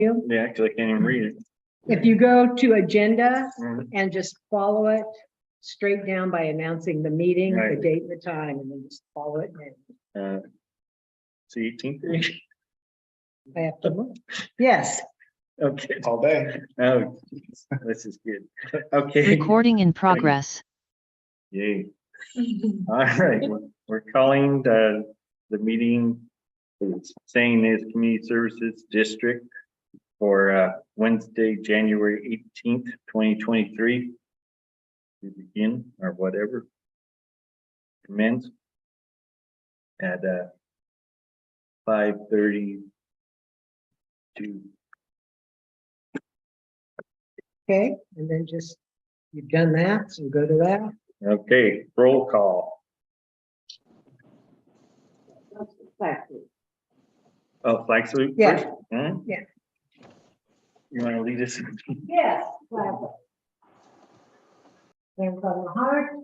you. Yeah, because I can't even read it. If you go to agenda Mhm. and just follow it straight down by announcing the meeting, the Right. date and the time, and then just follow it. And It's the 18th. I have to look. Yes. Okay. All day. Oh, this is good. Okay. Recording in progress. Yay. All right. We're calling the meeting, it's saying is Community Services District for Wednesday, January 18th, 2023. We begin or whatever. Commence at 5:32. Okay, and then just, you've done that, so go to that. Okay, roll call. Oh, flag salute? Yeah. first? Hmm? Yeah. You want to lead us? Yes. Hands on the heart.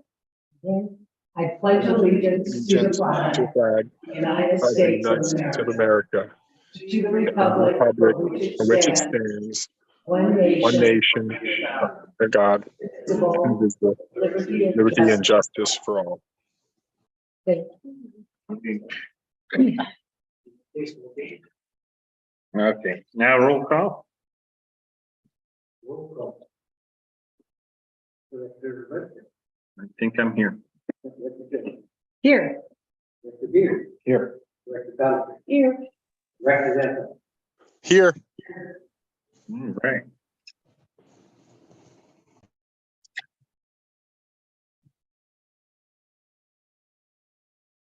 Then I pledge allegiance to the flag To of flag the United of the States United of States of America, America, to the and the republic republic for which for which it it stands, stands, one one nation, nation, under God, indivisible, indivisible, liberty liberty justice. and justice for all. Thank Okay. Okay, now roll call. I think I'm here. Here. Here. Here. Here, All right.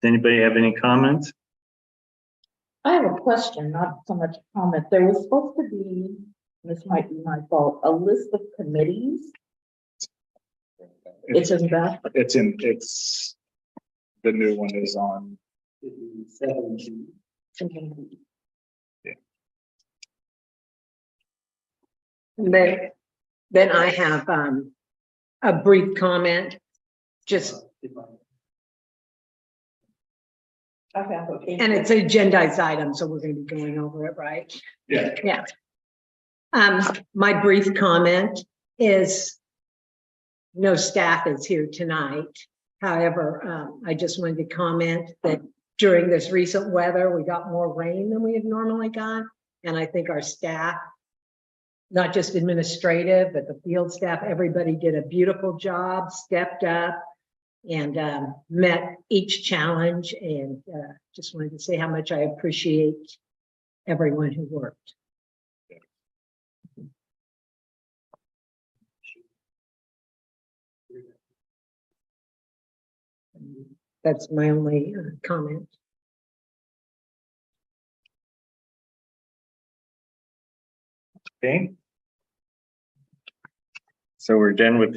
Does anybody have any comments? I have a question, not so much a comment. There was supposed to be, this might be my fault, a list of committees. It's in that. it's the new one is on. And then I have a brief comment, just, Okay. and it's an agendized item, so we're gonna be going over it, right? Yeah. Yeah. My brief comment is no staff is here tonight. However, I just wanted to comment that during this recent weather, we got more rain than we have normally got. And I think our staff, not just administrative, but the field staff, everybody did a beautiful job, stepped up and met each challenge. And just wanted to say how much I appreciate everyone who worked. That's my only comment. Okay. So we're done with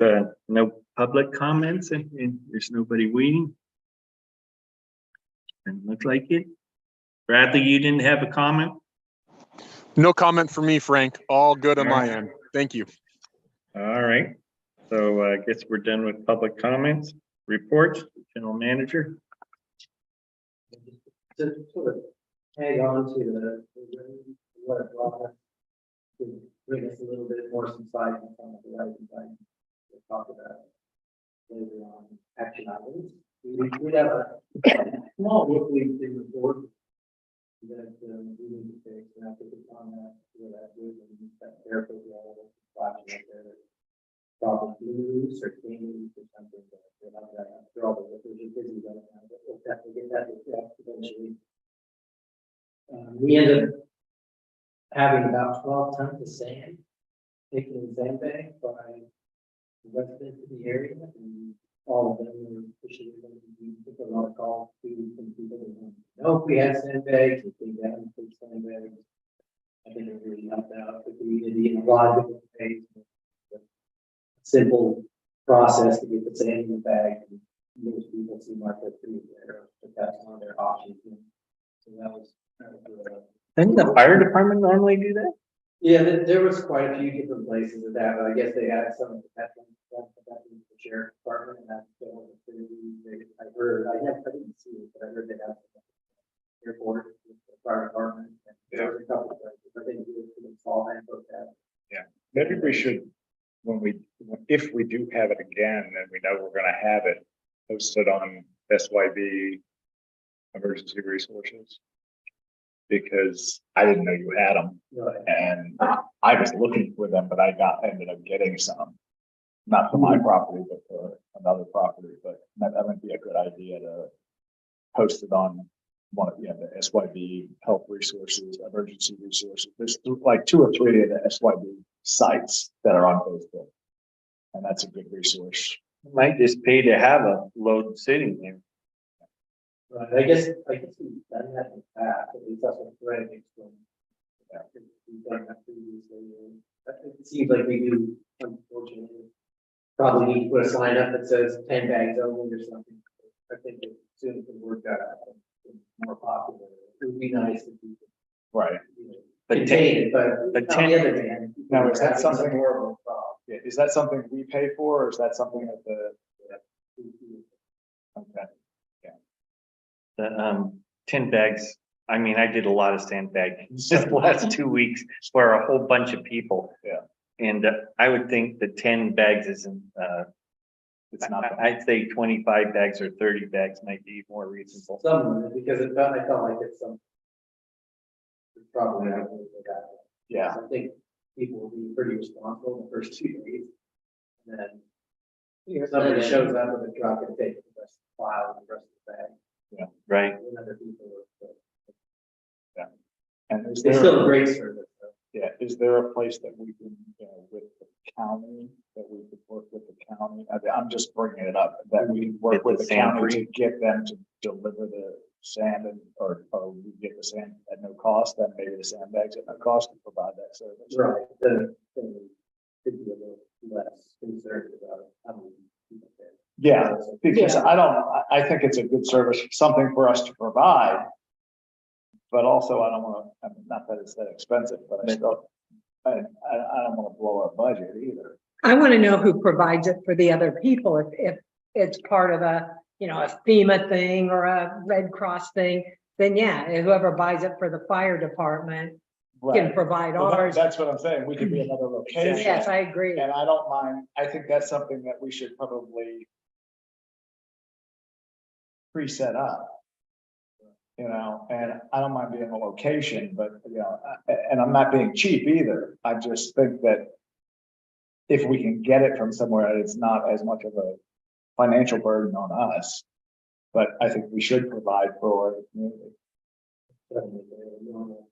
no public comments and there's nobody waiting. Doesn't look like it. Bradley, you didn't have a comment? No comment for me, Frank. All good on my end. Thank you. All right. So I guess we're done with public comments. Reports, general manager. To sort of hang on to what it brought us, to bring us a little bit more substance on the right side. We'll talk about later on action items. We have a small work week in the board that we need to fix, and I think it's on that where that is, and that airport wall flashing up there. Probably blues or candies or something, but they're not that after all, but they're busy right now, but we'll definitely get that fixed eventually. We ended up having about 12 tons of sand taken in sandbag by the residents of the area, and all of them were officially going to be took a lot of calls to from people that wanted to know if we had sandbags, if we had sandbags. I think it really helped out the community in a lot of different ways. Simple process to get the sand in the bag, and most people seem like they're pretty aware, but that's one of their options. So that was Doesn't the fire department normally do that? yeah, there was quite a few different places of that, but I guess they had some at the sheriff department, and that's still I heard, I didn't see it, but I heard they had some airport, the fire department. And there's a couple of things, I think it's all hands on deck. Maybe we should, if we do have it again, and we know we're gonna have it posted on SYB emergency resources. Because I didn't know you had them, Right. and I was looking for them, but ended up getting some. Not for my property, but for another property, but that would be a good idea to post it on one of, the SYB health resources, emergency resources. There's like 2 or 3 of the SYB sites that are on Facebook. And that's a good resource. Might just pay to have a load sitting there. Right, I guess we've done that in the past, at least that's what Greg explained. We've done that previously, and it seems like we do, unfortunately. Probably need to put a sign up that says 10 bags only or something. I think as soon as the word got out, it's more popular, it would be nice if we could, Right. But contain it, but on 10 the other hand. Now, is that it's something- more of a problem. Yeah, is that something we pay for, or is that something that okay. The 10 bags. I mean, I did a lot of sandbagging just the last 2 weeks for a whole bunch of people. Yeah. And I would think the 10 bags isn't, It's not that. I'd say 25 bags or 30 bags might be more reasonable. Some, because I felt like it's some. It's probably not really that. Yeah, I think people will be pretty responsible in the first 2 days. And then somebody shows up with a truck and takes the rest of the file and the rest of the bag. Right. And other people are, and is it's still a there, great service. Though. yeah, is there a place that we can, with the county, that we could work with the county? I'm just bringing it up, that we work Get with the the sand county free? to get them to deliver the sand or we get the sand at no cost, then maybe the sandbags at no cost to provide that service. Right. Then we could be a little less concerned about how many people there. Yeah, because I think it's a good service, something for us to provide. But also I don't want to, not that it's that expensive, but I still, I don't want to blow our budget either. I want to know who provides it for the other people. If it's part of a FEMA thing or a Red Cross thing, then yeah, whoever buys it for the fire department can provide Well, ours. that's what I'm saying. We could be another location. Yes, I agree. And I don't mind. I think that's something that we should probably pre-set up. And I don't mind being a location, but and I'm not being cheap either. I just think that if we can get it from somewhere, it's not as much of a financial burden on us. But I think we should provide for the community. Normal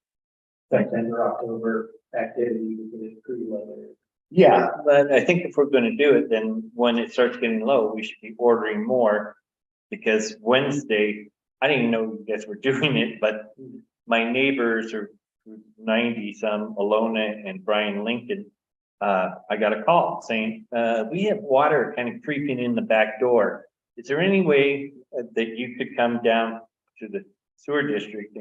September, October activity, we can include later. Yeah, But I think if we're gonna do it, then when it starts getting low, we should be ordering more. Because Wednesday, I didn't even know you guys were doing it, but my neighbors are 90 some, Alona and Brian Lincoln. I got a call saying, we have water kind of creeping in the back door. Is there any way that you could come down to the sewer district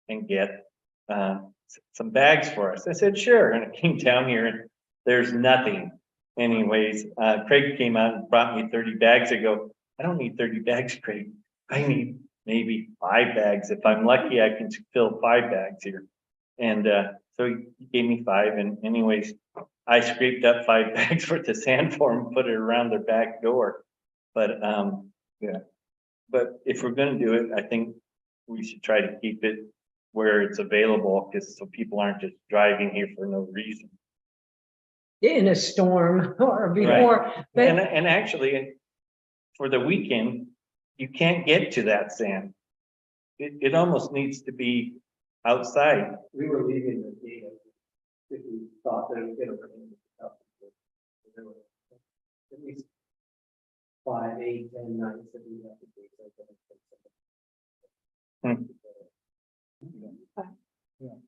and get some bags for us? I said, sure. And I came down here and there's nothing. Anyways, Craig came out and brought me 30 bags. I go, I don't need 30 bags, Craig. I need maybe 5 bags. If I'm lucky, I can fill 5 bags here. And so he gave me 5. And anyways, I scraped up 5 bags worth of sand for them, put it around their back door. But Yeah. But if we're gonna do it, I think we should try to keep it where it's available, because so people aren't just driving here for no reason. In a storm or before, but And actually, for the weekend, you can't get to that sand. It almost needs to be outside. We were leaving the gate if we thought that it was gonna rain. There were at least 5, 8, 10 nights that we have to do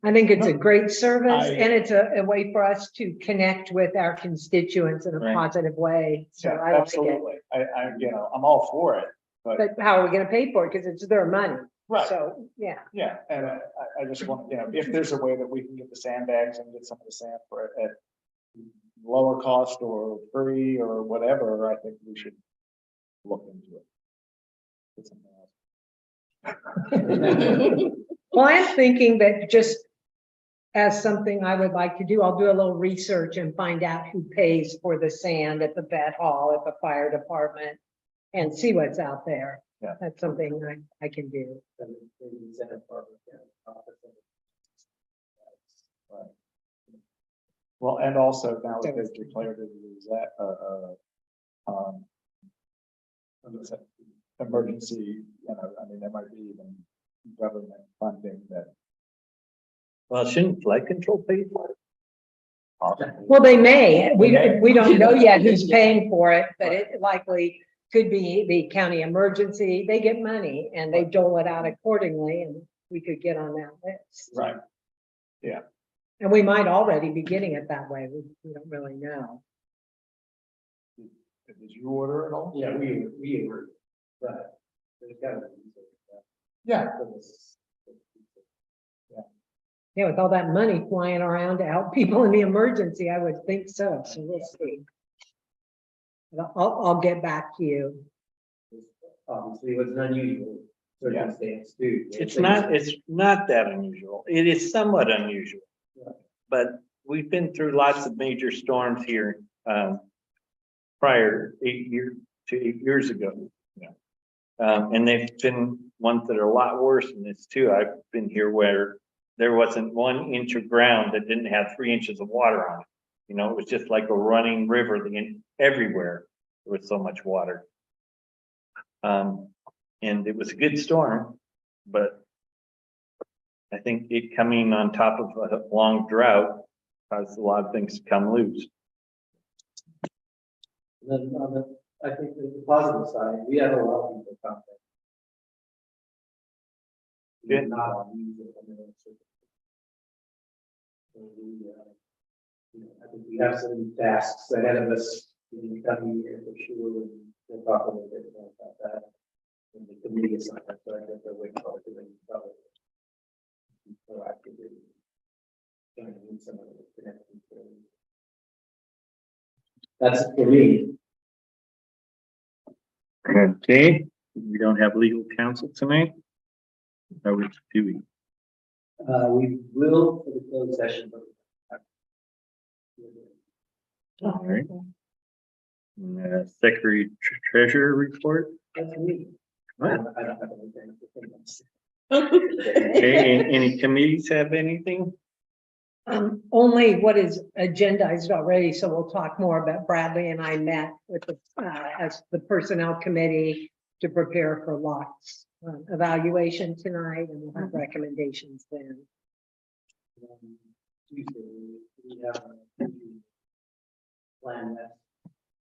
I think it's a great service I- and it's a way for us to connect with our constituents in a Right. positive way. So yeah, I like it. absolutely. I'm all for it, but But how are we gonna pay for it? Because it's their money. right. So, yeah. Yeah, and I just want, if there's a way that we can get the sandbags and get some of the sand for at lower cost or free or whatever, I think we should look into it. Get something else. Well, I'm thinking that just as something I would like to do, I'll do a little research and find out who pays for the sand at the vet hall, at the fire department, and see what's out there. Yeah. That's something I can do. Well, and also now that they've declared it as that, what is it? Emergency, I mean, there might be even government funding that. Well, shouldn't flood control pay for it? Well, they may. We They may. don't know yet who's paying for it, but it likely could be the county emergency. They get money and they dole it out accordingly, and we could get on that list. Right. And we might already be getting it that way. We don't really know. Did you order it all? Yeah, we were, but there's gotta be. Yeah. Yeah, with all that money flying around to help people in the emergency, I would think so. So we'll see. But I'll get back to you. Obviously, it was an unusual circumstance too. It's not that unusual. It is somewhat unusual. Right. But we've been through lots of major storms here, prior 8 years ago. Yeah. And they've been ones that are a lot worse than this too. I've been here where there wasn't 1 inch of ground that didn't have 3 inches of water on it. You know, it was just like a running river everywhere. There was so much water. And it was a good storm, but I think it coming on top of a long drought caused a lot of things to come loose. And then on the, I think the positive side, we have a lot of people come there. Good. Not on music. So I think we have some tasks ahead of us in the coming year for sure, and we'll talk a little bit more about that. And the committee assignment, so I guess they're waiting for it to be covered. Proactively. Trying to meet some of the connections. That's it for me. Okay, we don't have legal counsel tonight. Or do we? We will for the closed session, but. All right. Secretary Treasurer report. That's me. What? I don't have anything to think of. Okay, any committees have anything? Only what is agendized already, so we'll talk more about. Bradley and I met with the, as the personnel committee to prepare for Locke's evaluation tonight, and we'll have recommendations then. Tuesday, we have a plan that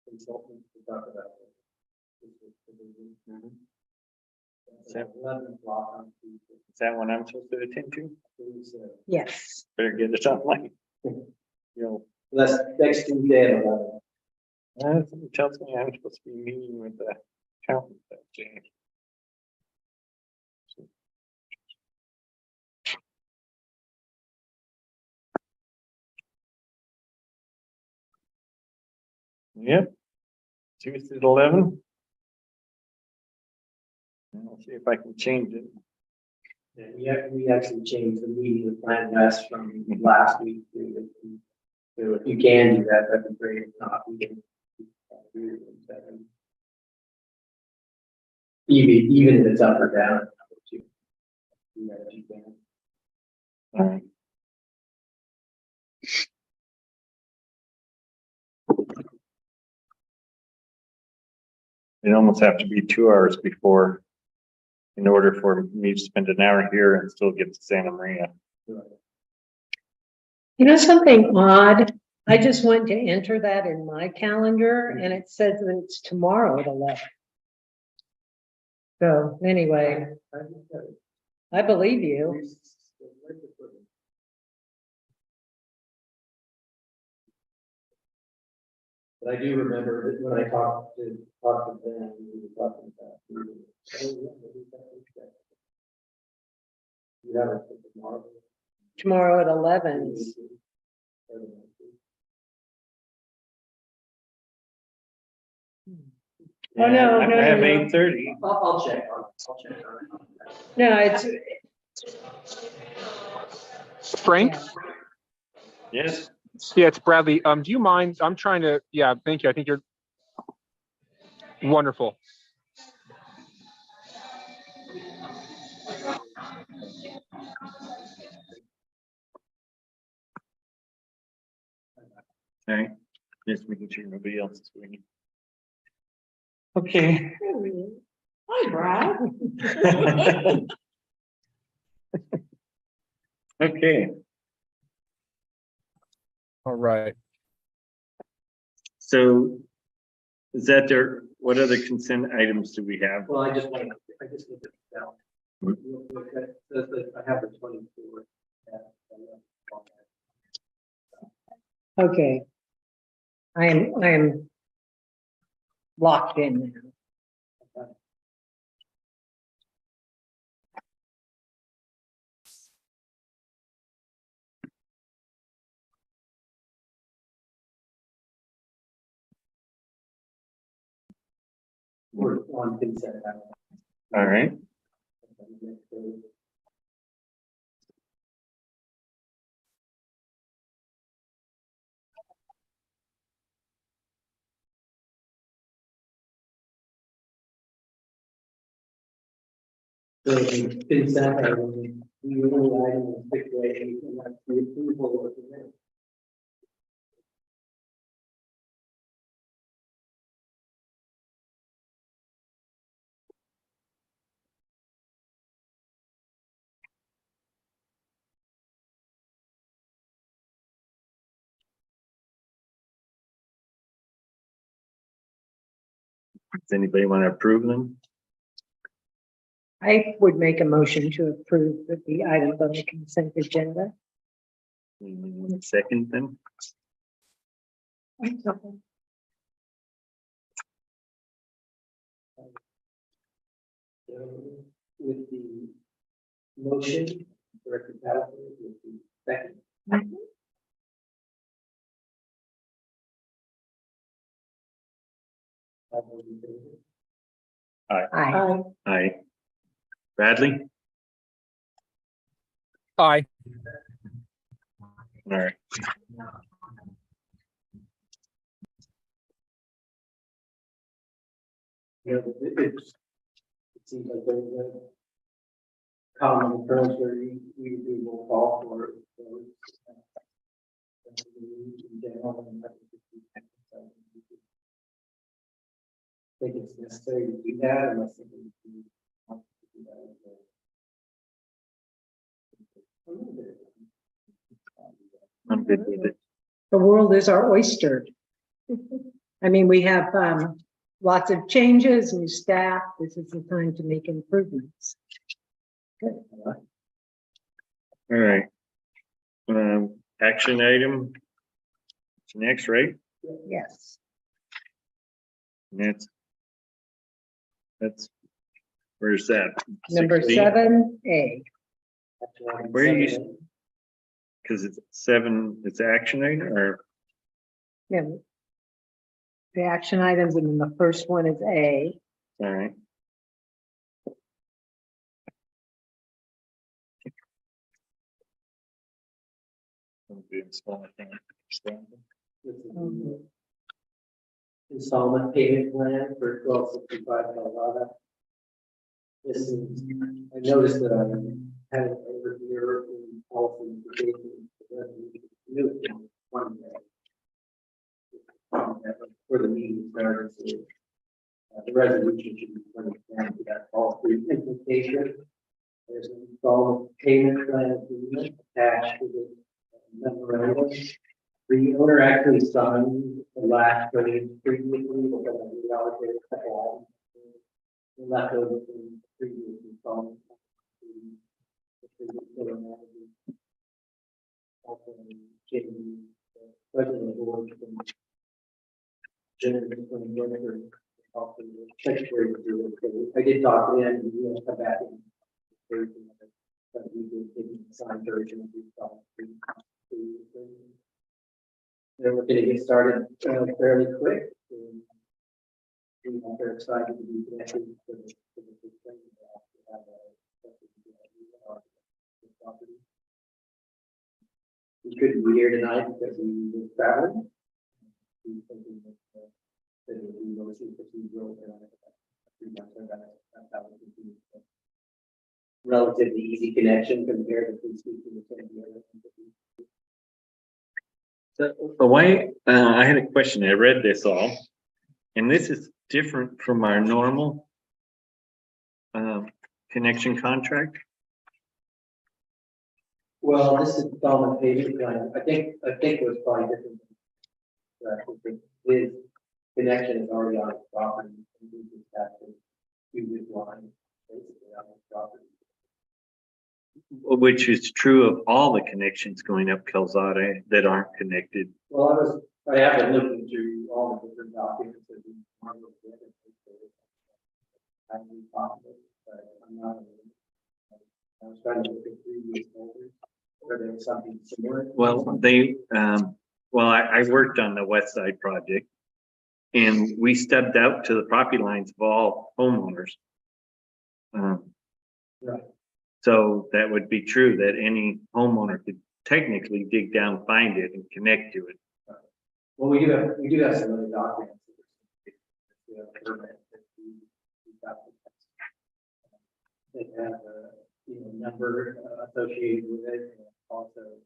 consultant to talk about. Is that- 11 o'clock on Tuesday. Is that one I'm supposed to attend to? Yes. Better get it online. You know, That's next Tuesday at 11. somebody tells me I'm supposed to be meeting with the accountant that day. Yep. Tuesday at 11. And I'll see if I can change it. And we actually changed the meeting with Plan West from last week to, so if you can do that, that'd be great. If not, we can. Even if it's up or down. Yeah, if you can. All right. It almost have to be 2 hours before, in order for me to spend an hour here and still get to Santa Maria. You know something odd? I just went to enter that in my calendar and it says that it's tomorrow at 11. So anyway, I believe you. But I do remember that when I talked to Ben, we were talking about. You have it for tomorrow. Tomorrow at 11. Oh, no, I no, have no, no. 8:30. I'll check on it, I'll check on it. No, it's, Frank? Yes, Yeah, it's Bradley. Do you mind? I'm trying to, yeah, thank you. I think you're wonderful. okay, just making sure nobody else is waiting. Okay. Hi, Brad. Okay, All right. so is that there, what other consent items do we have? Well, I just need it down. I have the 24. okay. I am locked in now. We're on consent. All right, So consent, the only item is stipulation, and that's the approval of the minutes. does anybody want to approve them? I would make a motion to approve the items on the consent agenda. Anyone want to second them? With the motion, Director Patterson, with the second. All those in favor? Aye. Aye. Bradley? Aye. All right, You know, it seems like there's a common occurrence where we will call for it. So, in general, and I think it's necessary to do that unless somebody wants to do that. I'm good with it. The world is our oyster. I mean, we have lots of changes, new staff. This is the time to make improvements. Good. All right. Action item. Next, right? Yes. And that's, where's that? Number 16? 7A. Where are you? Because it's 7, it's action item or, Yeah. The action items, and then the first one is A. all right. I'm doing small thing. Installment payment plan for 1265 Calvada. This is, I noticed that I had it over here in policy implications. For the meeting started, so the resolution should be put down to that policy implication. There's an installment payment plan agreement attached to the memorandum. The owner actually signed the last page previously, but then we allocated a couple items. Left over from previous installment. Also, getting the president of the board from January 21st, also the secretary to do it. So I did talk to him, and we will come back and but we did take the signed version of the installment. Then we're going to get started fairly quick. you know, they're excited to be connected to the system. They have a property. We couldn't be here tonight because he was traveling. He's thinking that it would be mostly procedural, and that's how we continue. Relatively easy connection compared to speaking to the other. The way, I had a question, I read this all, and this is different from our normal connection contract. Well, this is common payment plan. I think it was probably different. His connection is already on his property. And we just have to do his line basically on his property. Which is true of all the connections going up Calzada that aren't connected. Well, I have been looking through all the different documents that we normally get. I'm possible, but I'm not. I was trying to look at previous folders where there was something similar. Well, I worked on the West Side project, and we stepped out to the property lines of all homeowners. Right. So that would be true that any homeowner could technically dig down, find it, and connect to it. Well, we do have some other documents. We have a permit that we got. They have a number associated with it, and also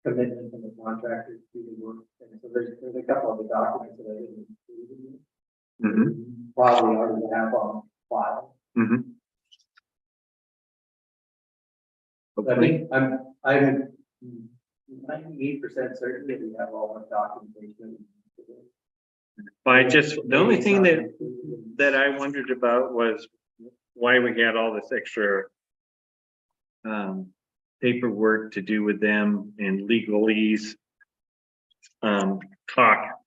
commitment from the contractor to do the work. And so there's a couple of the documents that I didn't include in it. Probably already have on file. I think I'm 98% certain that we have all our documentation. The only thing that I wondered about was why we had all this extra paperwork to do with them and legalese talk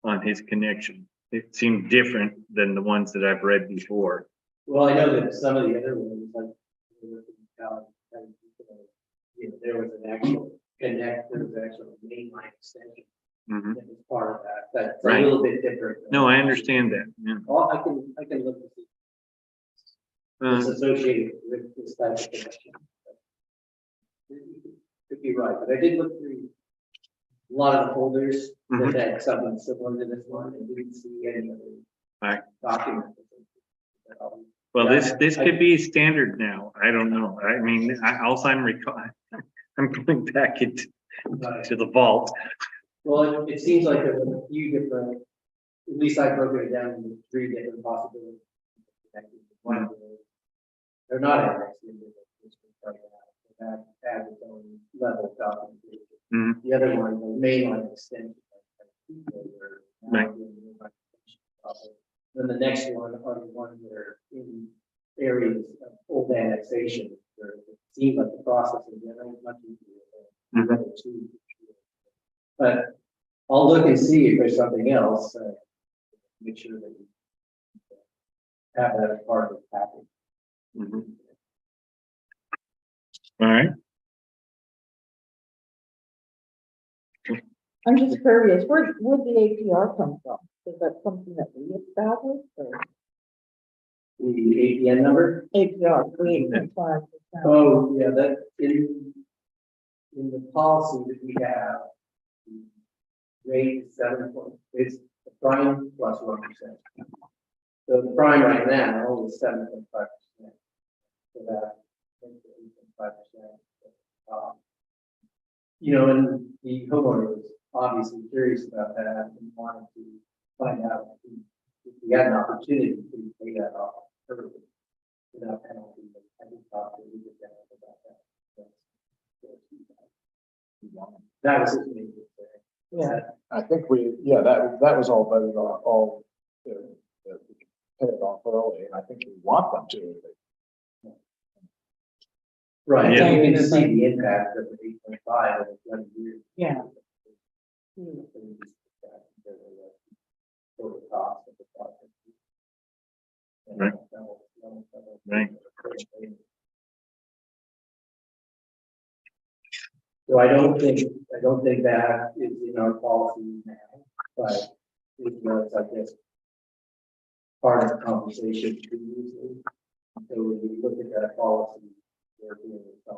on his connection. It seemed different than the ones that I've read before. Well, I know that some of the other ones, like there was an actual there was actual mainline extension that was part of that. That's Right. a little bit different. No, I understand that. Yeah. Well, I can look at it's associated with this type of connection. Could be right, but I did look through a lot of the folders that had something similar to this one and didn't see any other Right. documents. Well, this could be standard now. I don't know. I mean, I'm going back into to the vault. Well, it seems like there's a few different, at least I broke it down into 3 different possibilities. One of them, they're not annexed into the district right now. That adds its own level of documentation. The other one, the mainline extension. Right. Then the next one are the ones that are in areas of old annexation, where it seems like the process is much easier than the other 2. But I'll look and see if there's something else. Make sure that we have that as part of the package. All right. I'm just curious, where'd the APR come from? Is that something that we established or? The APN number? APR, 3.5%. Oh, yeah, that in the policy that we have, the rate is 7 point, it's the prime plus 1%. So the prime right now is 7.5%. So that makes it 8.5%. And the homeowner was obviously curious about that and wanted to find out if we had an opportunity to pay that off early without penalty. I just thought that we could get about that. That was his main concern. Yeah. I think that was all voted on, all that we could pay it off early, and I think we want them to. Right, Yeah. you can see the impact of the 8.5 in 20 years. Yeah. Total cost of the project. Right. Right. So I don't think that is in our policy now, but it was, I guess, part of the conversation previously. So when we look at that policy, we're doing we're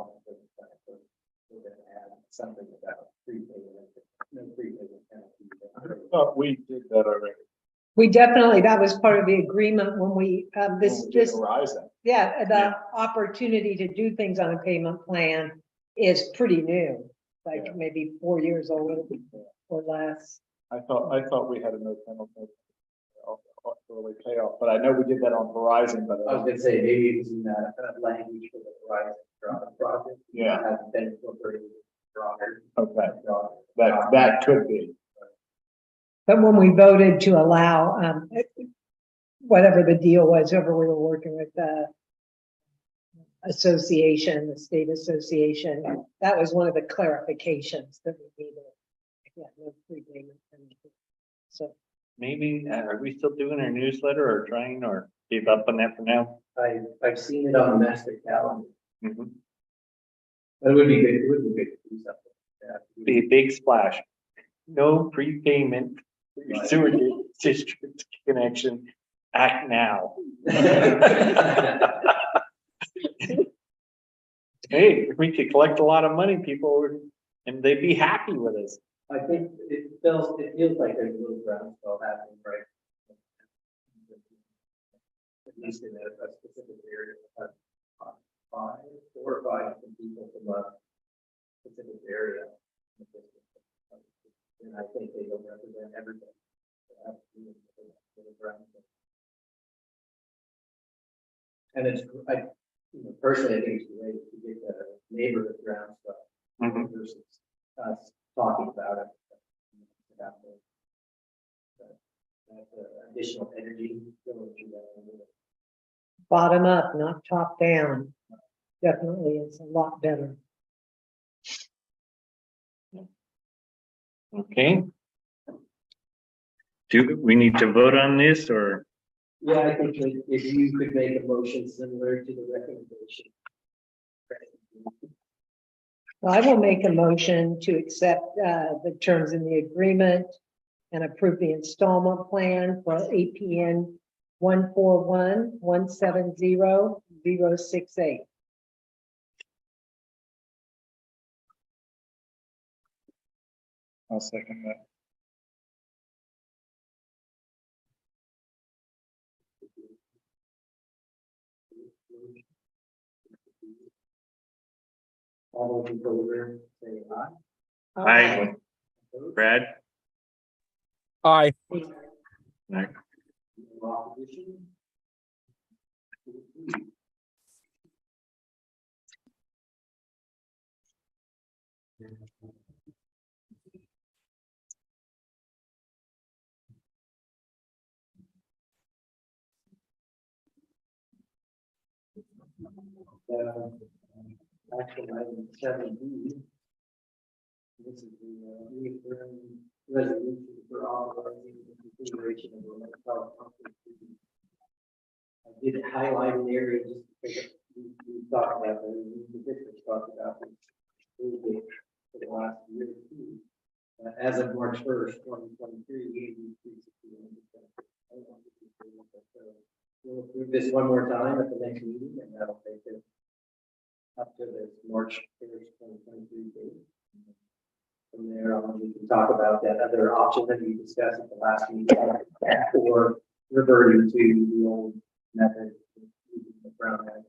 gonna add something about prepayment, no prepayment penalty. I thought we did that already. We definitely, that was part of the agreement when we, when this, we did this, Horizon. yeah, the opportunity to do things on a payment plan is pretty new. Like Yeah. maybe 4 years old or less. I thought we had a no penalty early payoff, but I know we did that on Horizon, but I was gonna say, maybe it was in that language for the Horizon project. Yeah. Hasn't been incorporated. Broader. okay, that could be. But when we voted to allow, whatever the deal was, whoever we were working with, the association, the state association, that was one of the clarifications that we needed. Yeah, no prepayment penalty. So, Maybe, are we still doing our newsletter or trying or give up on that for now? I've seen it on the master calendar, Mhm. but it would be good, it would be good to do something. Be a big splash. No prepayment for your sewer district connection. Act now. Hey, if we could collect a lot of money, people would, and they'd be happy with us. I think it feels like there's a little groundswell happening, right? At least in a specific area, four or five different people from a specific area. And I think they don't represent everything. And it's, personally, I think it's great to get the neighborhood groundswell Mhm. versus us talking about it. About the additional energy going through that. bottom up, not top down. Definitely is a lot better. Okay. Do we need to vote on this or? Yeah, I think that if you could make a motion similar to the recommendation. Well, I will make a motion to accept the terms in the agreement and approve the installment plan for APN 141-170-068. I'll second that. All those in favor, say aye. Aye. Brad? Aye. Aye. Opposition? Action item 7B. This is the reaffirm resolution for authorizing the consideration of the mental health conference. I did highlight an area just because we talked about the district talked about this for the last year or two. As of March 1st, 2023, we'll approve this one more time at the next meeting, and that'll take it up to this March 1st, 2023 date. From there, we can talk about that other option that we discussed at the last meeting, or reverting to the old method, using the brown bag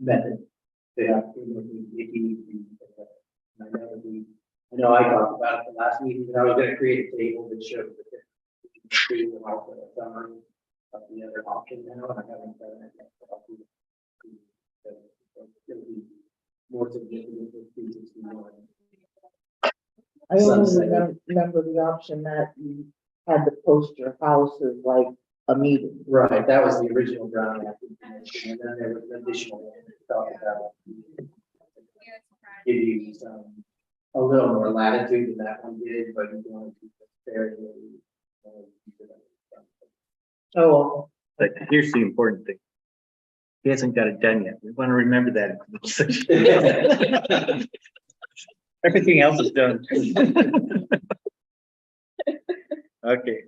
method. To have, if you need to, I know I talked about it the last meeting, but I was gonna create a table that showed the also a summary of the other option now, and I haven't done it yet. So I'll do it. It'll be more significant with 361. I only Sunset. remember the option that you had to post your house as like a meeting. Right, that was the original Brown Act, and then there was an additional one that talked about give you some, a little more latitude than that one did, but you want to keep it fair. Oh, But here's the important thing. He hasn't got it done yet. We want to remember that. Everything else is done. Okay.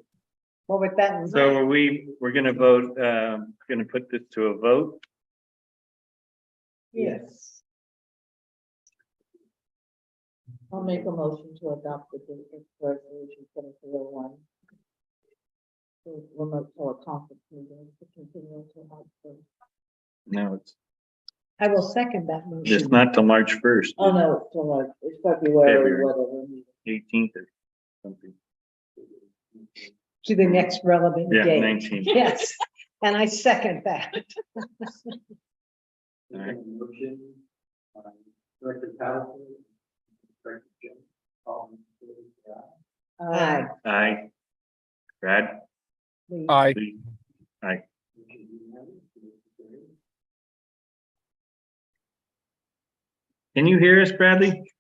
Well, with that in So mind, we're gonna vote, gonna put this to a vote. yes. I'll make a motion to adopt the resolution 2301. To remote teleconference meetings to continue until March 1st. No, I will second that it's motion. not till March 1st. Oh, no, it's still like, it's February, February. whatever. 18th or something. To the next relevant Yeah, date. 19th. Yes, and I second that. Alright. Motion, Director Patterson, Director Jim, all in favor, Aye. Aye. Brad? Aye. Lee? Aye. motion unanimous, motion carried. Can you hear us, Bradley?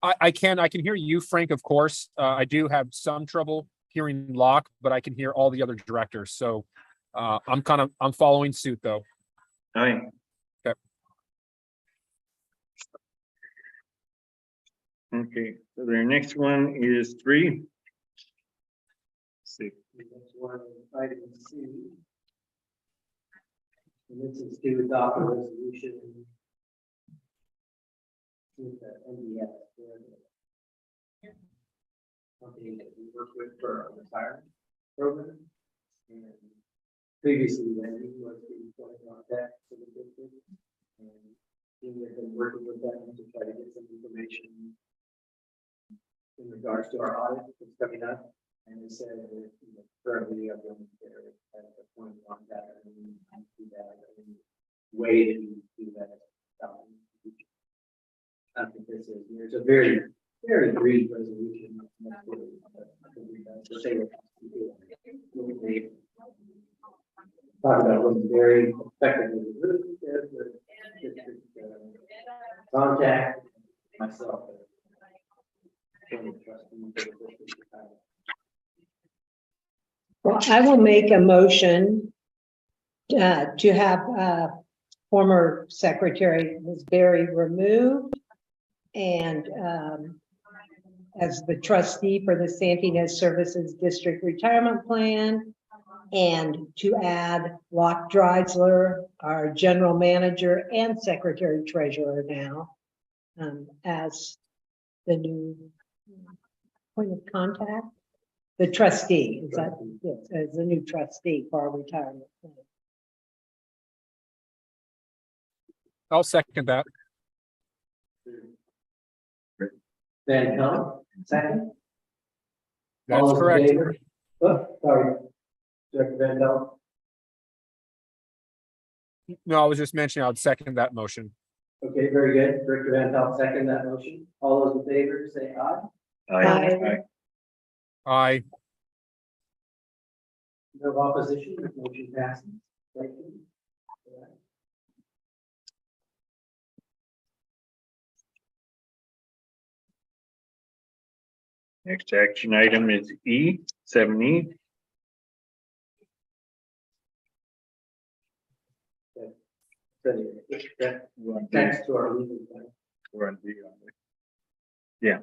I can hear you, Frank, of course. I do have some trouble hearing Locke, but I can hear all the other directors. So I'm following suit though. Aye. Okay. Okay, so the next one is 3. See, The next one is item C. And this is to adopt a resolution. With the NDS. Company that we work with for our retirement program. And previously, Wendy was the point of contact for the district. And we have been working with them to try to get some information in regards to our audit that's coming up. And they said that, currently, I'm going there at the point of contact, and we can do that, and way to do that. I think this is, there's a very, very brief resolution. Talk about what's very effectively. Contact myself. Well, I will make a motion to have former Secretary Ms. Berry removed and as the trustee for the Santinez Services District Retirement Plan, and to add Locke Dreisler, our general manager and secretary treasurer now, as the new point of contact. The trustee, is that, yes, as the new trustee for our retirement plan. I'll second that. Van Helm, second. That's All those in correct. favor? Oh, sorry. Director Van Helm, No, I was just mentioning I would second that motion. okay, very good. Director Van Helm, second that motion. All those in favor, say aye. Aye. Aye. No opposition, the motion passes. Thank you. Next action item is E, 7E. Thanks to our legal team. We're on D on it. Yeah.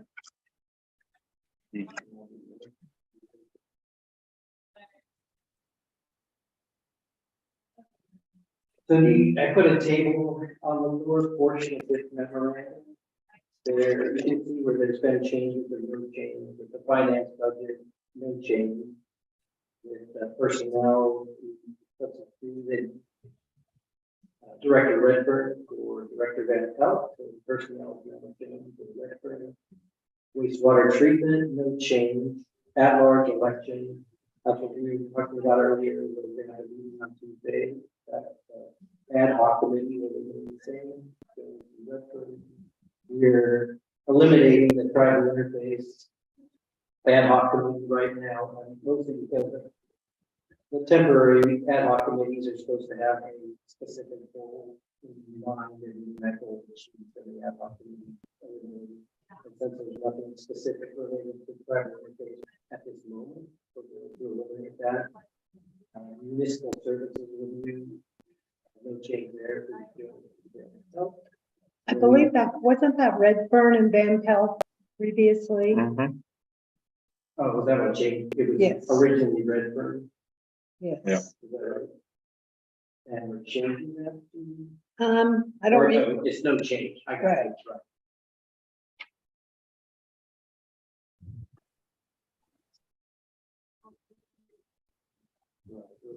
E. So I put a table on the lower portion of this memorandum. There, you can see where there's been changes, there's no change, with the finance budget, no change. With the personnel, substituted Director Redford or Director Van Pelt, so personnel, no change with Redford. Wastewater treatment, no change. At-large election, that's what we were talking about earlier, we're gonna have a meeting on Tuesday. That ad hoc committee will be the same. So Redford, we're eliminating the tribal interface ad hoc committee right now, and mostly because the temporary ad hoc committees are supposed to have a specific goal in mind and medical issues for the ad hoc committee. And since there's nothing specific related to tribal interface at this moment, we're going to eliminate that. Municipal services review, no change there. I believe that, wasn't that Redfern and Van Pelt previously? Mhm. Oh, was that what changed? It was Yes. originally Redfern, Yes. Yeah. is that right? And we're changing that to? I don't, Or re- no, it's no change. I got Right. it, right.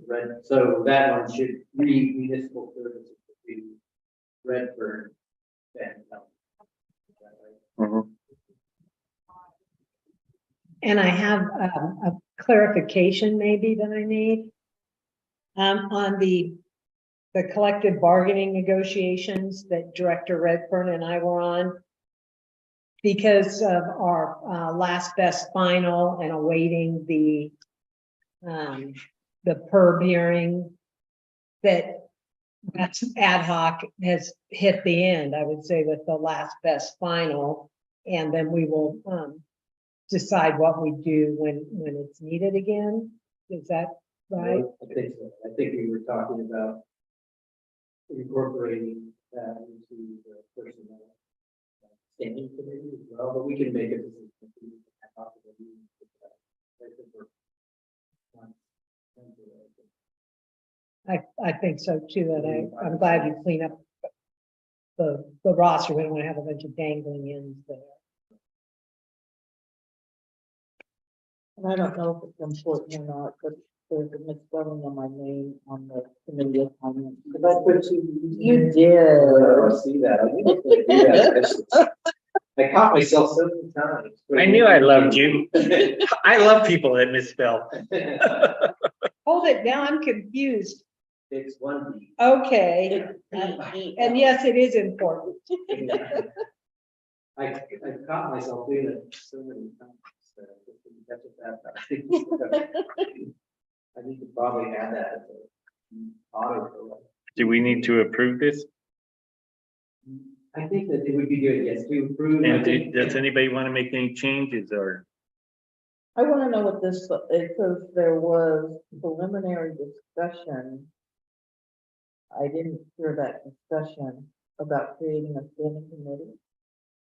Red, so that one should read municipal services to Redfern. Then, is that right? Mhm. and I have a clarification maybe that I need. On the collective bargaining negotiations that Director Redfern and I were on. Because of our last best final and awaiting the PERB hearing, that's ad hoc has hit the end, I would say, with the last best final. And then we will decide what we do when it's needed again. Is that right? I think so. I think we were talking about incorporating that into the personnel standing committee as well, but we can make a decision. I think so too, and I'm glad you clean up the roster. We don't want to have a bunch of dangling ends there. And I don't know if it's important or not, but there's a misspelling on my name on the committee assignment. If I put You did. I see that. I didn't think I did that. I caught myself so many times. I knew I loved you. I love people that misspell. Hold it now, I'm confused. It's one B. Okay, and yes, it is important. I caught myself doing it so many times. Just didn't catch it that fast. I need to probably add that as a auto. Do we need to approve this? I think that it would be good, yes, to approve. I And think- does anybody want to make any changes or? I want to know what this, it says there was preliminary discussion. I didn't hear that discussion about creating a standing committee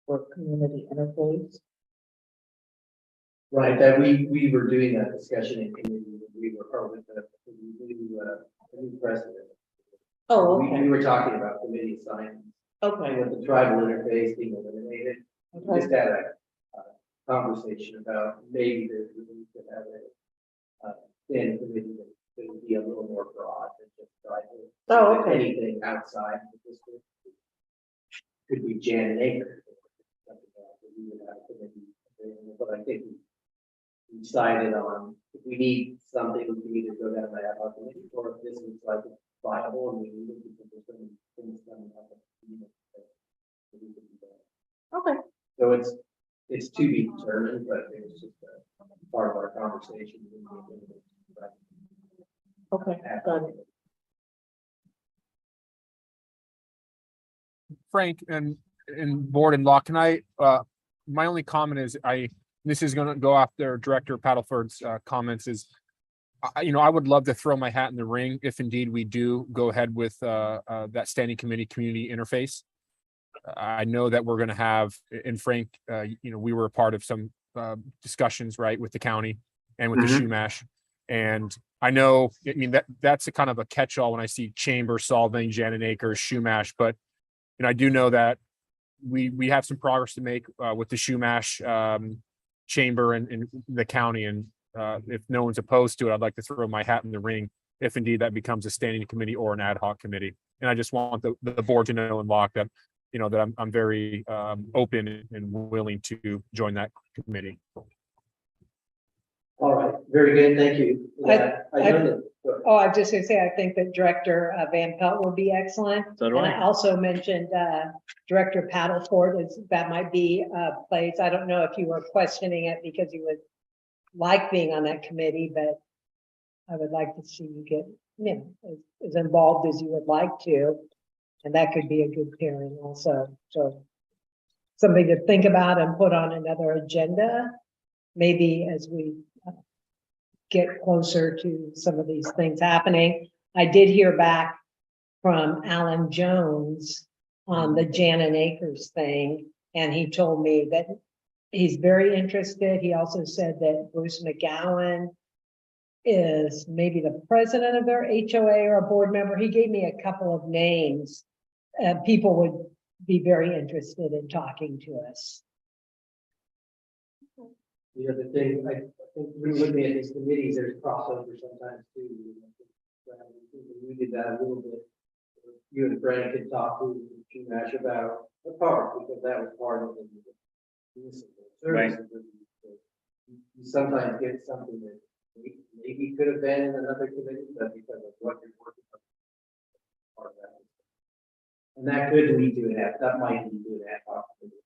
for community interface. Right, that we were doing that discussion in committee, we were part of the new president. Oh, We were talking about committee assignments, Okay, and with the tribal interface being eliminated, we okay, just had a conversation about maybe there's a need to have a standing committee that would be a little more broad than just tribal. Oh, okay. Anything outside the district could be Jan and Acre. We would have a committee available, but I think we decided on if we need something, we can either go down the ad hoc committee, or if this is like viable and we need it because there's some things coming up. So we can do that. okay. So it's to be determined, but it was just a part of our conversation. Okay, got it. Frank and board and law, can I, my only comment is this is gonna go after Director Paddleford's comments is, I would love to throw my hat in the ring if indeed we do go ahead with that standing committee community interface. I know that we're gonna have, and Frank, we were a part of some discussions, right, with the county and with the Shumash. And I know, that's a kind of a catch-all when I see Chamber, Solving, Jan and Acres, Shumash, but I do know that we have some progress to make with the Shumash Chamber and the county. And if no one's opposed to it, I'd like to throw my hat in the ring if indeed that becomes a standing committee or an ad hoc committee. And I just want the board to know and lock that, that I'm very open and willing to join that committee. All right, very good, thank you. I know that. Oh, I'm just gonna say, I think that Director Van Pelt would be excellent. So do And I. I also mentioned Director Paddleford, that might be a place. I don't know if you were questioning it because you would like being on that committee, but I would like to see you get, as involved as you would like to. And that could be a good pairing also. So something to think about and put on another agenda, maybe as we get closer to some of these things happening. I did hear back from Alan Jones on the Jan and Acres thing, and he told me that he's very interested. He also said that Bruce McGowan is maybe the president of their HOA or a board member. He gave me a couple of names. People would be very interested in talking to us. The other thing, I think when looking at these committees, there's crossover sometimes too. We did that a little bit. You and Brad could talk to Mash about the park, because that was part of the municipal Right. services. You sometimes get something that maybe could have been in another committee, but because of what you're working on. Part of that. And that could lead to that might lead to an ad hoc committee.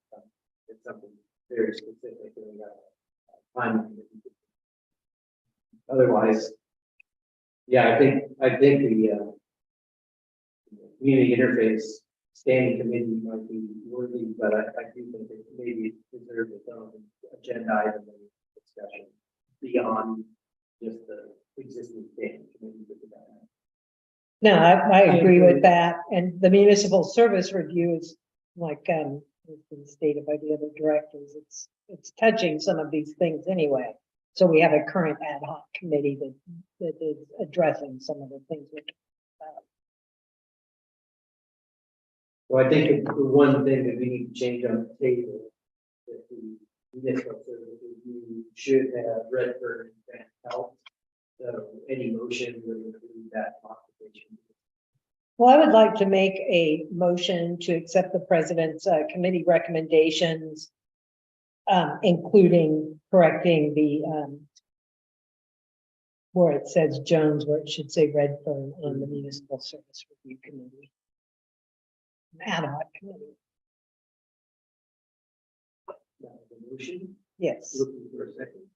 It's something very specific and we got time. Otherwise, yeah, I think the community interface standing committee might be worthy, but I do think it maybe deserves its own agenda item and discussion beyond just the existing standing committee. No, I agree with that. And the municipal service review is like, it's been stated by the other directors, it's touching some of these things anyway. So we have a current ad hoc committee that is addressing some of the things. So I think the one thing that we need to change on the table, that the municipal service review should have Redford and Health. So any motion would include that modification. Well, I would like to make a motion to accept the president's committee recommendations, including correcting the where it says Jones, where it should say Redfern on the municipal service review committee. Ad hoc committee, That was the motion. yes. Looking for a second.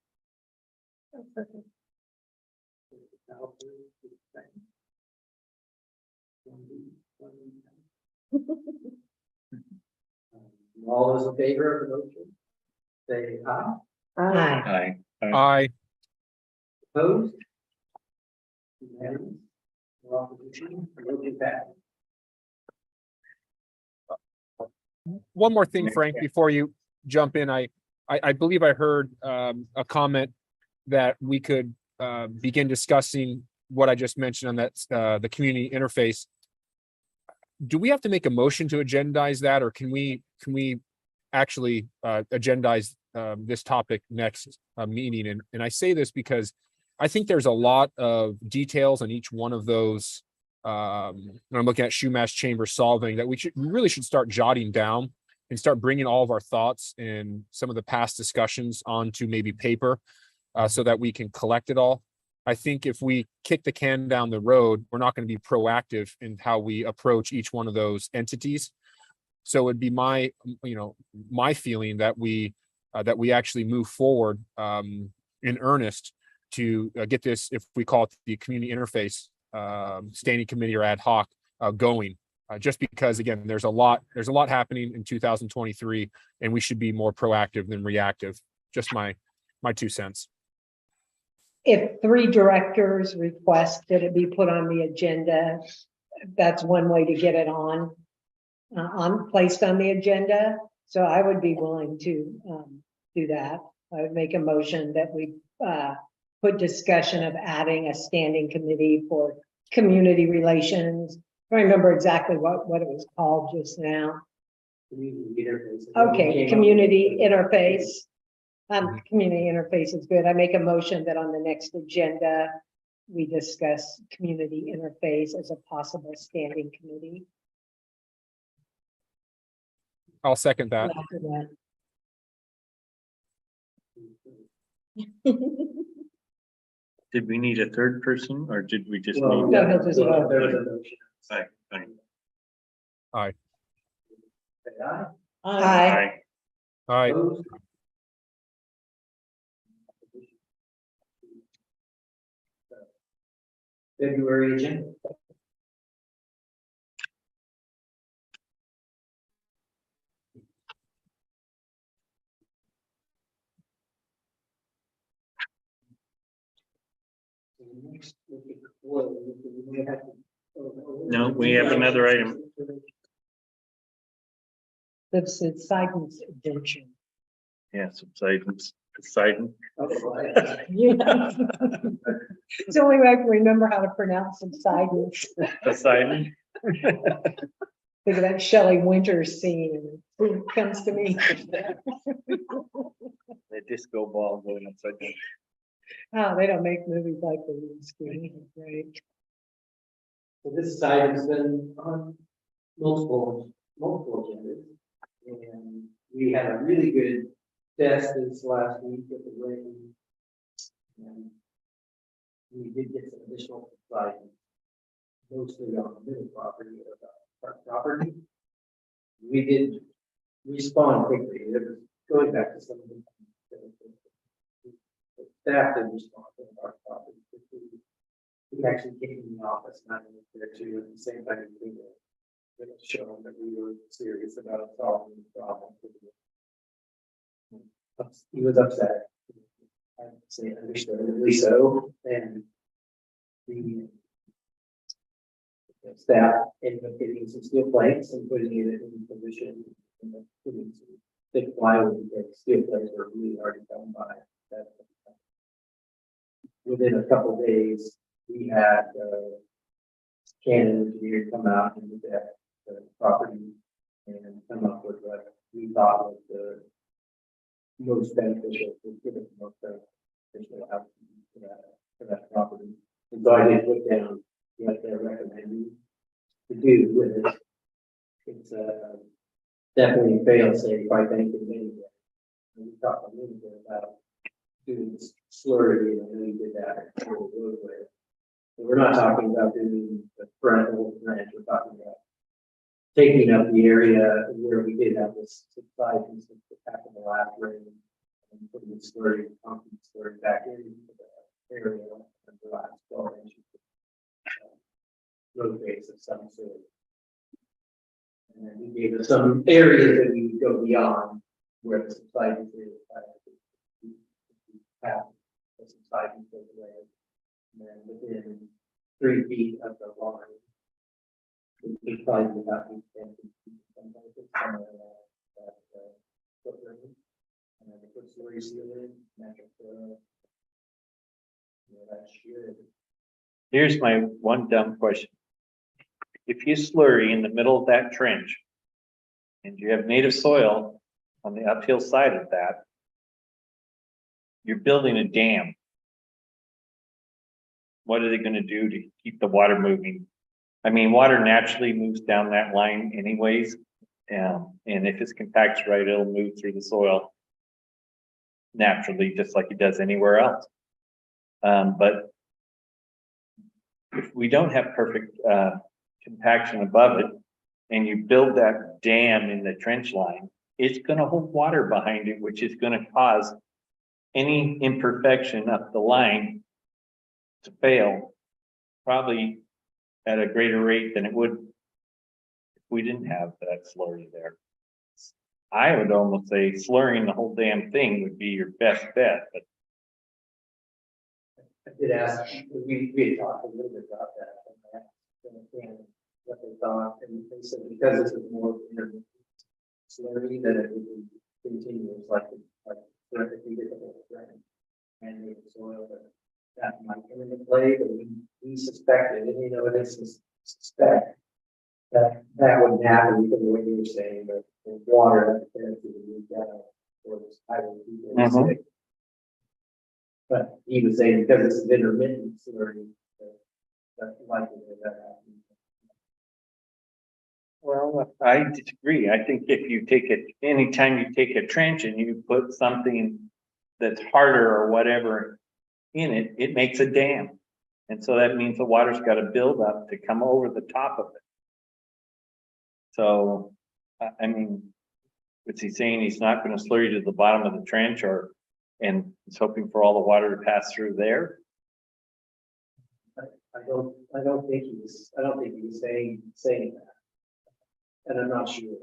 All those in favor of the motion, say aye. Aye. I, Opposed? Unanimous? No opposition? Motion passed. one more thing, Frank, before you jump in, I believe I heard a comment that we could begin discussing what I just mentioned on that the community interface. Do we have to make a motion to agendize that, or can we actually agendize this topic next meeting? And I say this because I think there's a lot of details on each one of those. When I'm looking at Shoemash Chamber solving, that we really should start jotting down and start bringing all of our thoughts and some of the past discussions onto maybe paper, so that we can collect it all. I think if we kick the can down the road, we're not going to be proactive in how we approach each one of those entities. So it'd be my feeling that we actually move forward in earnest to get this, if we call it the community interface standing committee or ad hoc going. Just because, again, there's a lot happening in 2023, and we should be more proactive than reactive. Just my 2 cents. If 3 directors request that it be put on the agenda, that's one way to get it placed on the agenda. So I would be willing to do that. I would make a motion that we put discussion of adding a standing committee for community relations. I don't remember exactly what it was called just now. Community interface. Okay, community interface. Community interface is good. I make a motion that on the next agenda, we discuss community interface as a possible standing committee. I'll second that. After that. Did we need a third person, or did we just Well, need? No, he'll just vote. there was a motion. Aye. Say aye. Aye. All right. Opposed? February agenda. No, we have another item. The subsidence exemption. Yeah, Poseidon. Yeah. It's the only way I can remember how to pronounce subsidence. Poseidon. Think of that Shelley Winters scene and it comes to me. The disco ball going upside down. Oh, they don't make movies like they used to, right? So this site has been on multiple agendas. And we had a really good test this last week with the rain. And we did get some additional subsidence, mostly on the middle property of our property. We did respond quickly. It was going back to some of the staff did respond to our property quickly. We actually came in the office and I was there too at the same time. It was showing that we were serious about solving the problem. He was upset. I'd say understandably so, and the staff ended up getting some steel plates and putting it in position and then putting some thick plywood because steel plates were really hard to come by. Within a couple of days, we had Canon engineer come out and look at the property and come up with what we thought was the most beneficial, the most beneficial outcome for that property. And so I did put down what they're recommending to do with it. It's definitely fail safe, I think, in many ways. And we talked a little bit about doing this slurry, and I know you did that for the roadway. But we're not talking about doing the front of the branch, we're talking about taking up the area where we did have this subsidence after the last rain and putting the slurry, concrete slurry back into the area and the last 12 inches road base of some sort. And then he gave us some areas that we would go beyond where the subsidence is. Half the subsidence goes away. And then within 3 feet of the line, we probably about 10 feet, somewhere that footprint. And then they put slurry seal in, natural soil. That should. Here's my one dumb question. If you slurry in the middle of that trench and you have native soil on the uphill side of that, you're building a dam. What are they going to do to keep the water moving? I mean, water naturally moves down that line anyways. And if it's compacted right, it'll move through the soil naturally, just like it does anywhere else. But if we don't have perfect compaction above it, and you build that dam in the trench line, it's going to hold water behind it, which is going to cause any imperfection up the line to fail, probably at a greater rate than it would if we didn't have that slurry there. I would almost say slurring the whole damn thing would be your best bet, but I did ask, we had talked a little bit about that. And I asked what they thought, and they said because this is more intermittent slurry, that it would be continuous, like if we did the whole thing and the soil, that might come into play, but we suspected, and it is suspect that wouldn't happen because the way you were saying that the water that there to the root down towards highway people. But he was saying because this is intermittent slurry, that's likely that happens. well, I disagree. I think if you take it, anytime you take a trench and you put something that's harder or whatever in it, it makes a dam. And so that means the water's got to build up to come over the top of it. So, I mean, what's he saying? He's not going to slurry to the bottom of the trench and he's hoping for all the water to pass through there. I don't think he was saying that. And I'm not sure.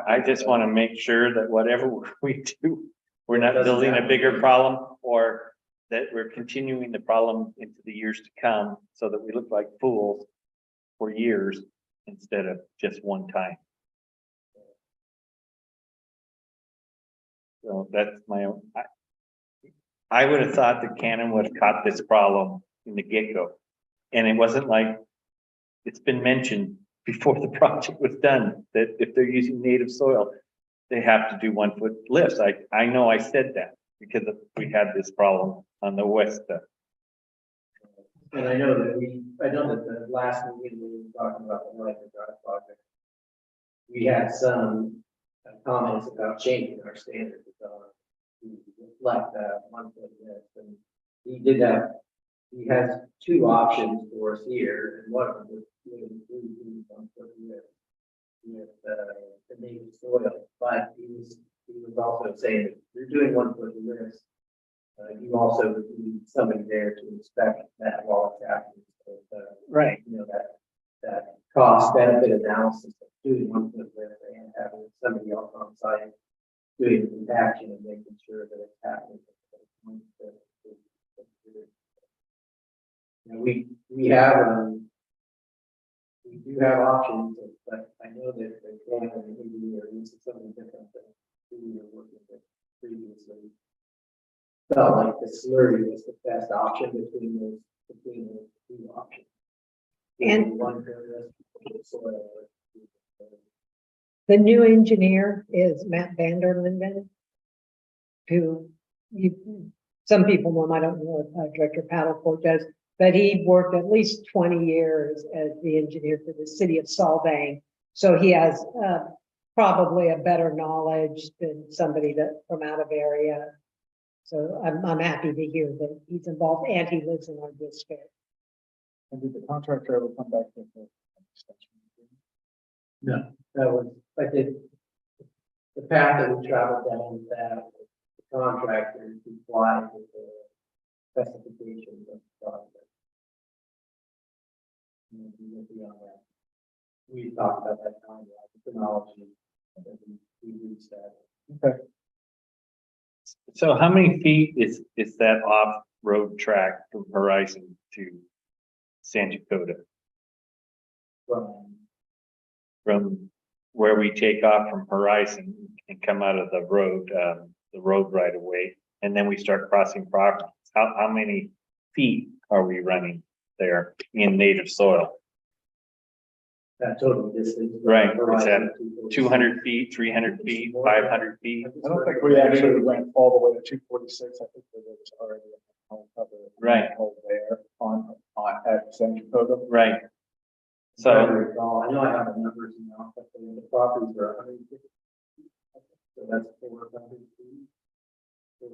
I just want to make sure that whatever we do, we're not building a bigger problem or that we're continuing the problem into the years to come so that we look like fools for years instead of just one time. So that's my own, I would have thought that Canon would have caught this problem in the get-go. And it wasn't like, it's been mentioned before the project was done, that if they're using native soil, they have to do 1 foot lifts. I know I said that because we had this problem on the west. And I know that the last meeting we were talking about the North Drive project, we had some comments about changing our standards, to reflect that 1 foot lift, and he did that. He has 2 options for us here, and one of them would include 1 foot lift with the native soil, but he was also saying that you're doing 1 foot lifts. You also need somebody there to inspect that while it's happening. So, Right. you know, that cost benefit analysis of doing 1 foot lift and having somebody else on site doing the compaction and making sure that it's happening. You know, we have we do have options, but I know that the plan and the engineer is something different than who we were working with previously. Felt like the slurry was the best option between those 2 options. And- one soil. The new engineer is Matt Vanderlinden, who some people know him, I don't know if Director Paddlecourt does, but he worked at least 20 years as the engineer for the city of Solvang. So he has probably a better knowledge than somebody that from out of area. So I'm happy to hear that he's involved and he lives in our district. And did the contractor ever come back with the extension? No, that was, I think, the path that we traveled down with that, the contractor complied with the specifications of the project. And we went beyond that. We talked about that time, the chronology, and then we reached that. Okay. So how many feet is that off-road track from Horizon to San Dakota? From where we take off from Horizon and come out of the road right away, and then we start crossing properties. How many feet are we running there in native soil? That total distance. Right, is that 200 feet, 300 feet, 500 feet? I don't think we actually went all the way to 246. I think there was already a cover. Right. There on at San Dakota. Right. So I So, recall, I know I have the numbers now, but the properties are 150. So that's 400 feet. So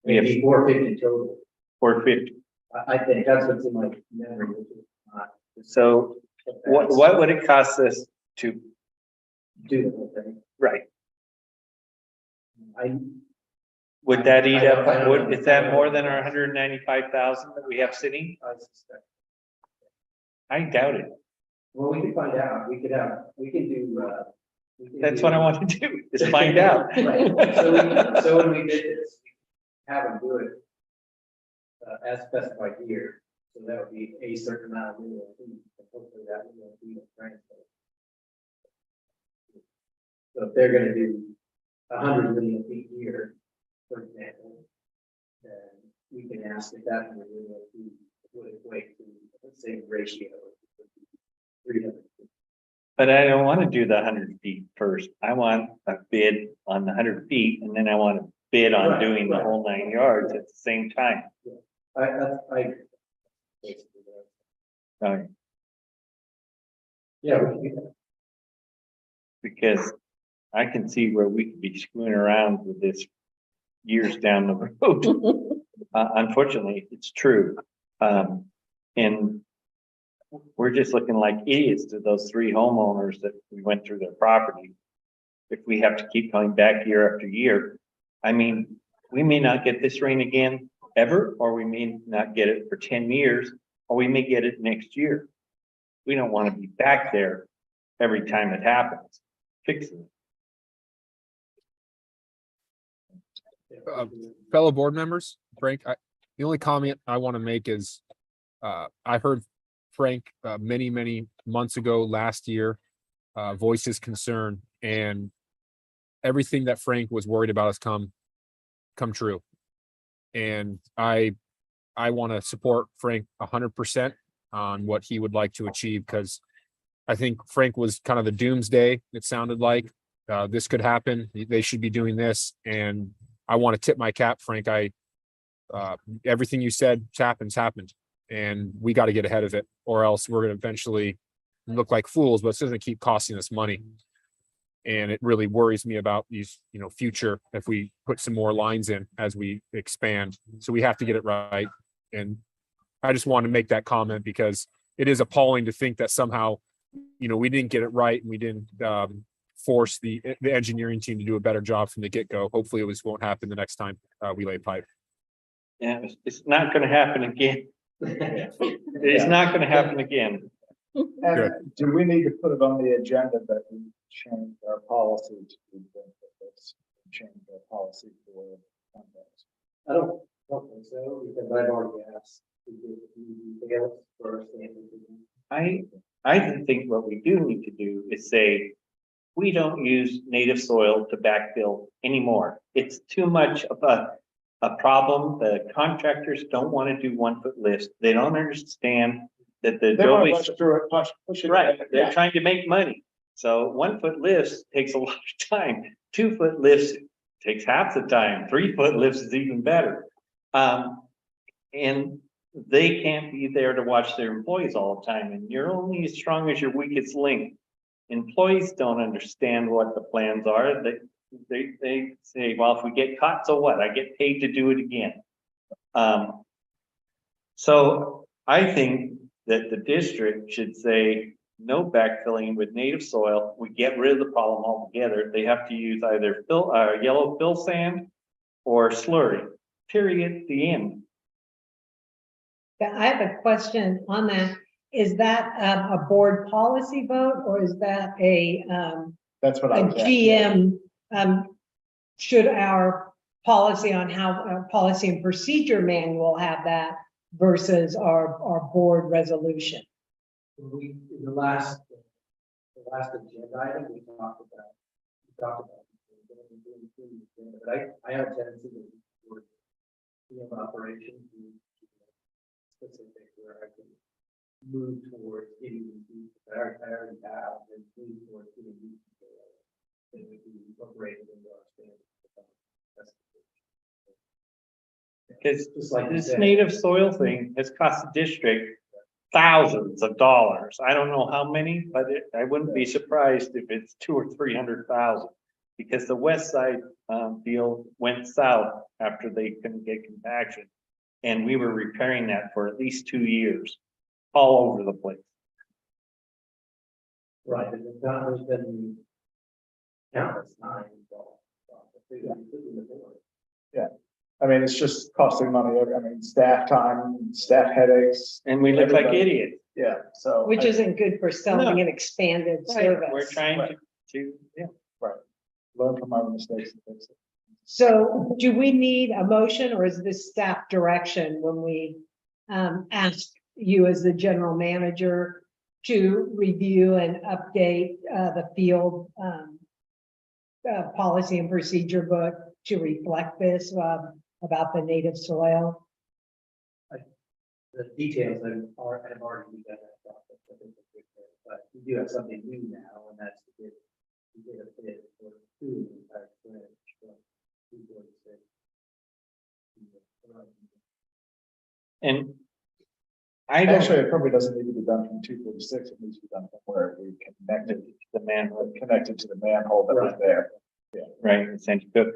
We have- maybe 450 total. 450. I think that's what's in my memory, which is not. So what would it cost us to, Do the whole thing. right? I, Would that eat I don't up, know. is that more than our 195,000 that we have sitting? I suspect. I doubt it. Well, we can find out. We can do. we can That's do- what I want to do, is find out. Right. So when we did this, have them do it as specified here. So that would be a certain amount of mineral feet, and hopefully that will be a transfer. So if they're gonna do 100 million feet here, for example, then we can ask if that 100 million feet would equate to the same ratio. 300. But I don't want to do the 100 feet first. I want a bid on the 100 feet, and then I want to bid on Right, doing the right. whole 9 yards at the same time. I. Sorry, Yeah, we can do that. because I can see where we could be screwing around with this years down the road. Unfortunately, it's true. And we're just looking like idiots to those 3 homeowners that we went through their property. If we have to keep coming back year after year, I mean, we may not get this rain again ever, or we may not get it for 10 years, or we may get it next year. We don't want to be back there every time it happens, fixing it. Fellow board members, Frank, the only comment I want to make is, I heard Frank, many months ago, last year, voice his concern, and everything that Frank was worried about has come true. And I want to support Frank 100% on what he would like to achieve, because I think Frank was kind of the doomsday. It sounded like this could happen. They should be doing this. And I want to tip my cap, Frank. Everything you said happened. And we got to get ahead of it, or else we're going to eventually look like fools, but it's going to keep costing us money. And it really worries me about these, future, if we put some more lines in as we expand. So we have to get it right. And I just want to make that comment because it is appalling to think that somehow, we didn't get it right and we didn't force the engineering team to do a better job from the get-go. Hopefully it won't happen the next time we lay pipe. Yeah, it's not gonna happen again. It's not gonna happen again. And do we need to put it on the agenda that we change our policy to this, change our policy for contracts? I don't think so, because I've already asked. To do anything else first, and I think what we do need to do is say, we don't use native soil to backfill anymore. It's too much of a problem. The contractors don't want to do 1 foot lifts. They don't understand that the They want to adobe, push through it, push it. right, they're Yeah. trying to make money. So 1 foot lifts takes a lot of time. 2 foot lifts takes half the time. 3 foot lifts is even better. And they can't be there to watch their employees all the time, and you're only as strong as your weakest link. Employees don't understand what the plans are. They say, well, if we get caught, so what? I get paid to do it again. So I think that the district should say no backfilling with native soil. We get rid of the problem altogether. They have to use either yellow fill sand or slurry. Period. The end. I have a question on that. Is that a board policy vote, or is that That's what I a was asking. GM? Should our policy on how our policy and procedure manual have that versus our board resolution? in the last agenda item, we talked about. But I have a tendency to work in operations. Specific where I can move towards getting these that I already have and move towards getting these that would be incorporated into our standards. Because Just like you this said. native soil thing has cost the district thousands of dollars. I don't know how many, but I wouldn't be surprised if it's 200,000 or 300,000. Because the west side deal went south after they couldn't get compaction. And we were repairing that for at least 2 years, all over the place. Right, and there's been countless times. Yeah. I mean, it's just costing money. I mean, staff time, staff headaches. And we look like Everybody. idiots. Yeah, so. Which isn't good for selling No. an expanded Right, service. we're trying to Learn from our mistakes and fix it. So do we need a motion, or is this staff direction when we ask you as the general manager to review and update the field policy and procedure book to reflect this about the native soil? The details have already begun that process. I think that's good, but we do have something new now, and that's to get a bid for two entire branch from 246. And I don't, Actually, it probably doesn't need to be done from 246. It needs to be done from where we connected the manhole, connected to the manhole that was there. right, in Sandy Cook.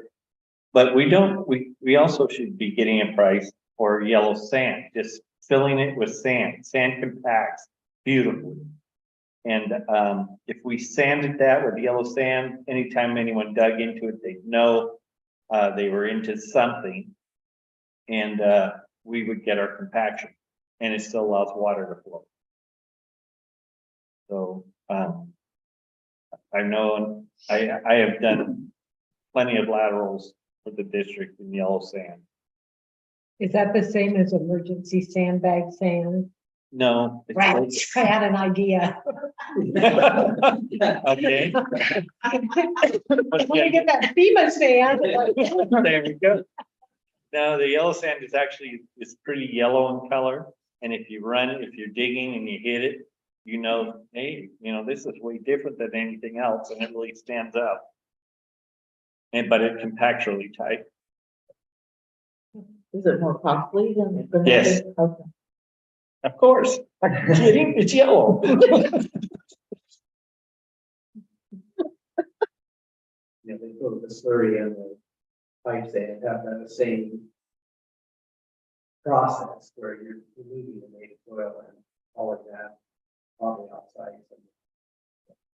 But we also should be getting a price for yellow sand, just filling it with sand. Sand compacts beautifully. And if we sanded that with yellow sand, anytime anyone dug into it, they'd know they were into something. And we would get our compaction, and it still allows water to flow. So I know I have done plenty of laterals for the district in yellow sand. Is that the same as emergency sandbag sand? No. it's- Right, I had an idea. Okay. Let me get that FEMA stand. There we go. No, the yellow sand is actually, it's pretty yellow in color. And if you're digging and you hit it, you know, hey, this is way different than anything else and it really stands out. But it compacts really tight. Is it more costly than? Yes. Okay. Of course. I'm kidding, it's yellow. Yeah, they put the slurry and the pipes, they have the same process where you're removing the native soil and all of that on the outside.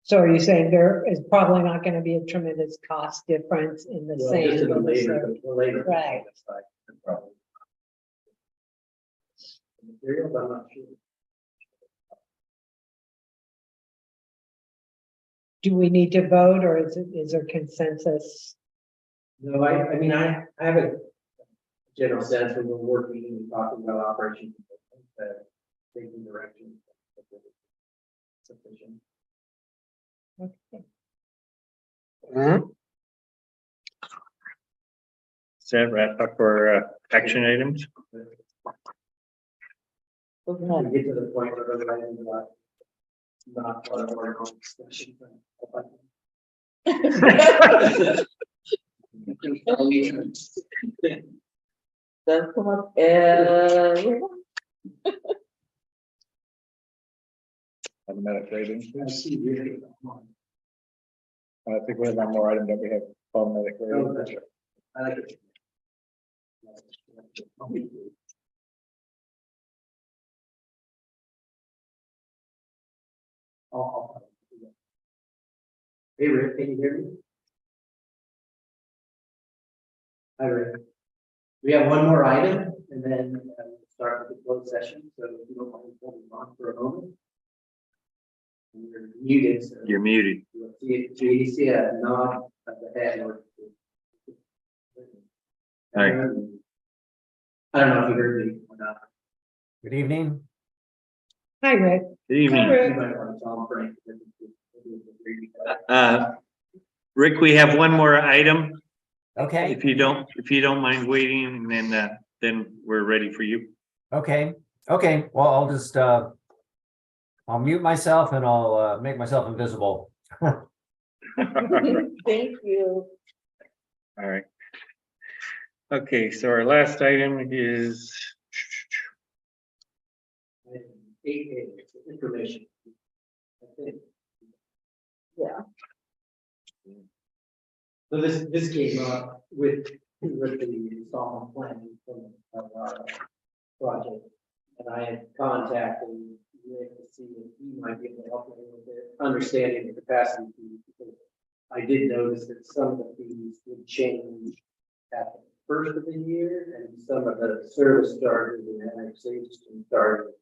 So are you saying there is probably not gonna be a tremendous cost difference in the Well, sand? just in the and the labor, the labor. Right. side, probably. The Materials, I'm not sure. Do we need to vote or is there consensus? No, I mean, I have a general sense when we're working and talking about operations, that taking direction. Sufficient. Okay. Does that wrap up our action items? Look We at get to the point where other items are not part of our own discussion. that. Does come up, Automatic rating. I see really. I think we have one more item that we have automatic Oh, rating. that's right. I like it. Hey Rick, can you hear me? Hi Rick. We have one more item and then we'll start with the closed session, so if you don't mind holding on for a moment. You're muted, so. You're muted. Do you see a nod of the head or? Hi. I don't know if you heard me or not. Good evening. Hi, Rick. Good evening. You might want to tell them, Frank. Rick, we have one more item. Okay, If you don't mind waiting, and then we're ready for you. okay. Well, I'll just, I'll mute myself and I'll make myself invisible. thank you. All right. Okay, so our last item is, 8A, information. I think. Yeah. So this came up with the installment plan from our project. And I had contacted Rick to see if he might be able to help me with it, understanding the capacity fee. Because I did notice that some of the fees would change at the first of the year, and some of the service charges and annexation charges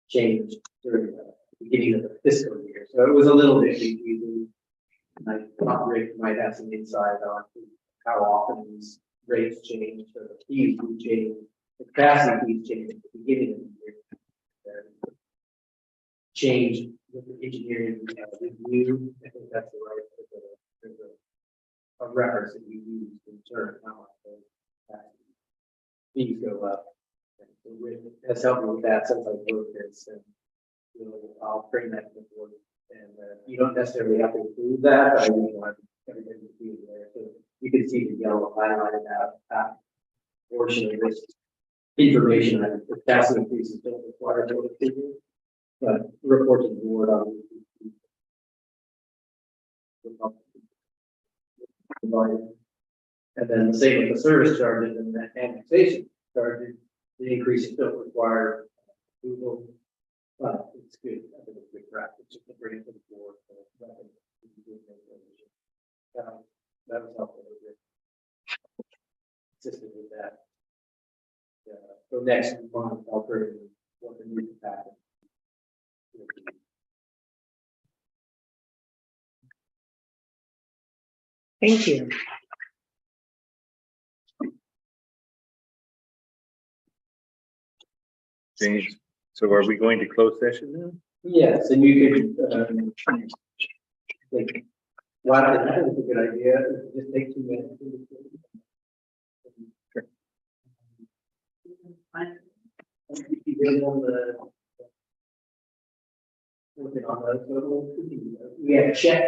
changed during the beginning of the fiscal year. So it was a little bit confusing. And I thought Rick might have some insight on how often these rates change, or the fees would change, the capacity fees change at the beginning of the year. Change with the engineering review. I think that's the right, there's a reference that you use to determine how much the fees go up. And so Rick has helped me with that since I worked this, and I'll bring that to the board. And you don't necessarily have to include that, but I really want everything to be there. So you can see the yellow highlighted that portion of this information. The capacity increase is don't require no figure, but report to the board on. And then the same with the service charges and the annexation charges, the increase don't require approval. But it's good, I think it's good practice, just to bring it to the board. That was helpful. Consistent with that. So next month, I'll bring what the new packet. Thank you. So are we going to close session now? Yes, and you could, like, why don't, I think it's a good idea, just take 2 minutes. You did on the. Working on those, we have checks